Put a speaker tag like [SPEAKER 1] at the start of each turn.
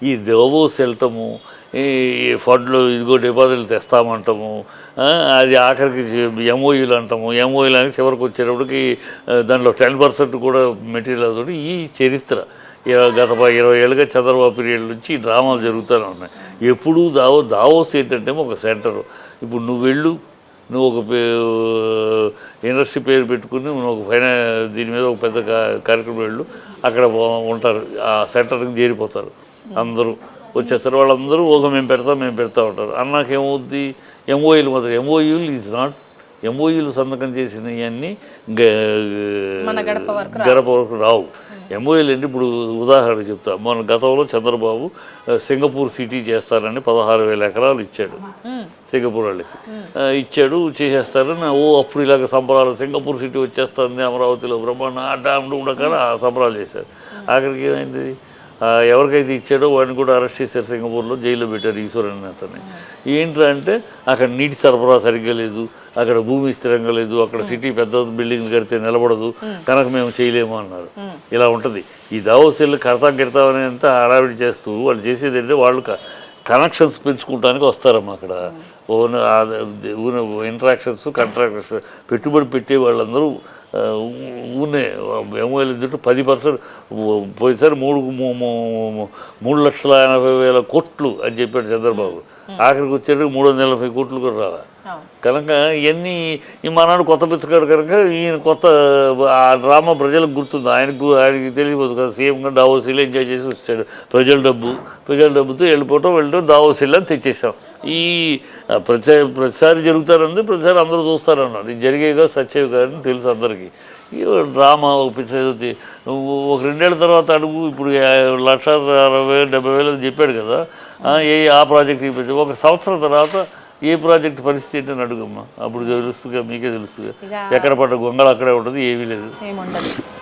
[SPEAKER 1] ఈ దోబోస్ వెళ్ళటము, ఈ ఫండ్లు ఇదిగో డిపాజిట్లు తెస్తామంటాము, అది ఆఖరికి ఎంఓయూలు అంటాము, ఎంఓయూలు అని చివరికి వచ్చేటప్పటికి దాంట్లో 10% కూడా మెటీరియల్ అవుతుంది. ఈ చరిత్ర గత 20 ఏళ్ళుగా చంద్రబాబు పీరియడ్ నుంచి ఈ డ్రామాలు జరుగుతూనే ఉన్నాయి. ఎప్పుడూ దావోస్ ఏంటంటే ఒక సెంటరు. ఇప్పుడు నువ్వు ఒక ఇండస్ట్రీ పేరు పెట్టుకుని నువ్వు ఒక దీని మీద ఒక పెద్ద కార్యక్రమం వెళ్ళు, అక్కడ ఉంటారు, ఆ సెంటర్కి చేరిపోతారు అందరూ, వచ్చేస్తారు. వాళ్ళందరూ మేము పెడతా ఉంటారు. అన్నాకేమవుద్ది? ఎంఓయూలు మాత్రం ఎంఓయూలు ఈజ్ నాట్, ఎంఓయూలు సంతకం చేసినవన్నీ గడప వరకు రావు. ఎంఓయూలు అంటే ఇప్పుడు ఉదాహరణ చెప్తా. మన గతంలో చంద్రబాబు సింగపూర్ సిటీ చేస్తారని 16,000 ఎకరాలు ఇచ్చాడు సింగపూర్ వాళ్ళకి. ఇచ్చాడు, చేసేస్తారని అప్పుడు ఇలాగ సంబరాలు, సింగపూర్ సిటీ వచ్చేస్తుంది అమరావతిలో బ్రహ్మాండ డామ్ ఉండగానే ఆ సంబరాలు చేశారు. ఆఖరికి ఏమైంది? ఎవరికైతే ఇచ్చాడో వాడిని కూడా అరెస్ట్ చేశారు, సింగపూర్లో జైల్లో పెట్టారు, ఈశ్వరన్ అతన్ని. ఏంటంటే అక్కడ నీటి సరఫరా సరిగ్గా లేదు, అక్కడ భూమి స్థిరంగా లేదు, అక్కడ సిటీ పెద్ద బిల్డింగ్ కడితే నిలబడదు కనుక మేము చేయలేము అన్నారు. ఇలా ఉంటుంది. ఈ దావోసీలు గిడతాం అనేంత హడావిడి చేస్తూ వాళ్ళు చేసేది అంటే వాళ్ళు కనెక్షన్స్ పెంచుకోవడానికి వస్తారమ్మా. అక్కడ ఓన్ ఇంట్రాక్షన్స్, కాంట్రాక్టర్స్, పెట్టుబడి పెట్టే వాళ్ళందరూ ఊనే ఎంఓఎల్ 10%. పోయినసారి 3,80,000 కోట్లు అని చెప్పాడు చంద్రబాబు. ఆఖరికి వచ్చేటికి 340 కోట్లు కూడా రాలా. కనుక ఇవన్నీ ఈ మనాడు కొత్త పిచ్చగాడు కనుక ఈయన కొత్త ఆ డ్రామా ప్రజలకు గుర్తుంది. ఆయనకి తెలియదు కదా. సీఎంగా దావోసీలు ఎంజాయ్ చేసి వచ్చాడు. ప్రజల డబ్బుతో వెళ్ళడం దావోసీలు అని తెచ్చేసాం. ఈ ప్రతిసారి జరుగుతారంది, ప్రతిసారి అందరూ చూస్తారన్నారు. ఇది జరిగేగా సచ్చేవి కాదని తెలుసు అందరికీ. డ్రామా ఒక పిచ్చేది. ఒక 2 ఏళ్ళ తర్వాత అడుగు, ఇప్పుడు 1,60,000-70,000 అని చెప్పాడు కదా. ఆ ప్రాజెక్ట్ ఇప్పించి 1 సంవత్సరం తర్వాత ఏ ప్రాజెక్ట్ పరిస్థితి ఏంటని అడుగమ్మా. అప్పుడు తెలుస్తుందిగా, మీకే తెలుస్తుందిగా. ఎక్కడ పడ్డ గొంగళ అక్కడే ఉంటుంది, ఏమీ లేదు.